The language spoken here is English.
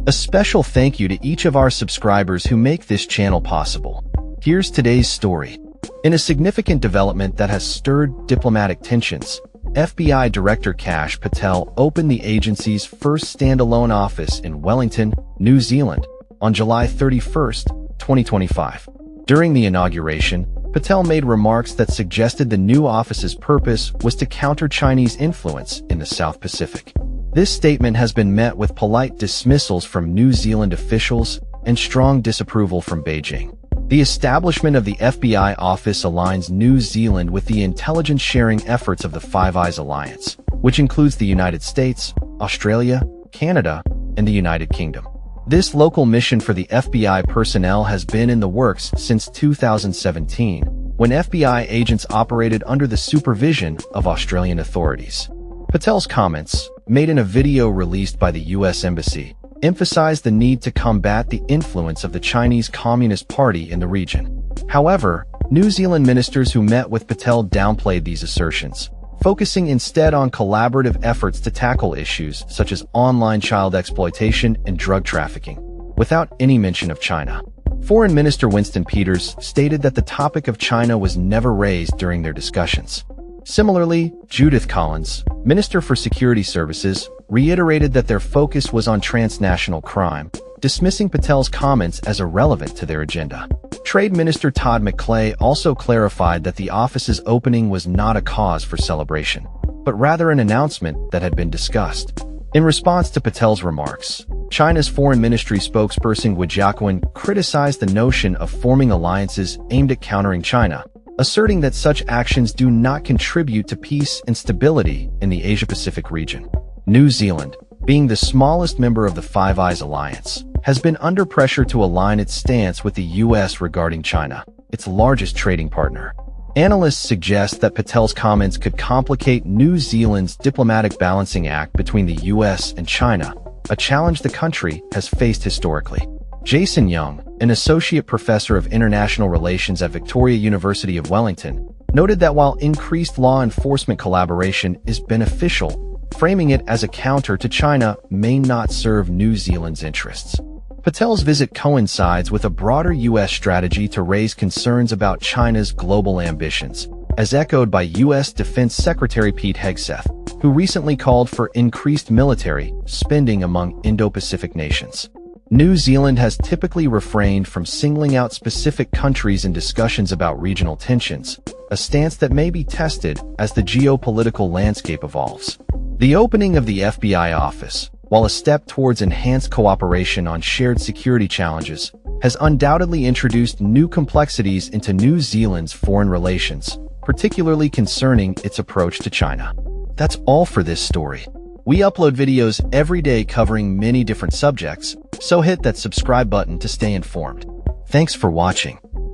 A special thank you to each of our subscribers who make this channel possible. Here's today's story. In a significant development that has stirred diplomatic tensions, FBI Director Kash Patel opened the agency's first standalone office in Wellington, New Zealand, on July 31, 2025. During the inauguration, Patel made remarks that suggested the new office's purpose was to counter Chinese influence in the South Pacific. This statement has been met with polite dismissals from New Zealand officials and strong disapproval from Beijing. The establishment of the FBI office aligns New Zealand with the intelligence-sharing efforts of the Five Eyes Alliance, which includes the United States, Australia, Canada, and the United Kingdom. This local mission for the FBI personnel has been in the works since 2017, when FBI agents operated under the supervision of Australian authorities. Patel's comments, made in a video released by the U.S. Embassy, emphasized the need to combat the influence of the Chinese Communist Party in the region. However, New Zealand ministers who met with Patel downplayed these assertions, focusing instead on collaborative efforts to tackle issues such as online child exploitation and drug trafficking, without any mention of China. Foreign Minister Winston Peters stated that the topic of China was never raised during their discussions. Similarly, Judith Collins, Minister for Security Services, reiterated that their focus was on transnational crime, dismissing Patel's comments as irrelevant to their agenda. Trade Minister Todd McClay also clarified that the office's opening was not a cause for celebration, but rather an announcement that had been discussed. In response to Patel's remarks, China's Foreign Ministry spokesperson Wu Jiaquan criticized the notion of forming alliances aimed at countering China, asserting that such actions do not contribute to peace and stability in the Asia-Pacific region. New Zealand, being the smallest member of the Five Eyes Alliance, has been under pressure to align its stance with the U.S. regarding China, its largest trading partner. Analysts suggest that Patel's comments could complicate New Zealand's diplomatic balancing act between the U.S. and China, a challenge the country has faced historically. Jason Young, an associate professor of international relations at Victoria University of Wellington, noted that while increased law enforcement collaboration is beneficial, framing it as a counter to China may not serve New Zealand's interests. Patel's visit coincides with a broader U.S. strategy to raise concerns about China's global ambitions, as echoed by U.S. Defense Secretary Pete Hegseth, who recently called for increased military spending among Indo-Pacific nations. New Zealand has typically refrained from singling out specific countries in discussions about regional tensions, a stance that may be tested as the geopolitical landscape evolves. The opening of the FBI office, while a step towards enhanced cooperation on shared security challenges, has undoubtedly introduced new complexities into New Zealand's foreign relations, particularly concerning its approach to China. That's all for this story. We upload videos every day covering many different subjects, so hit that subscribe button to stay informed. Thanks for watching.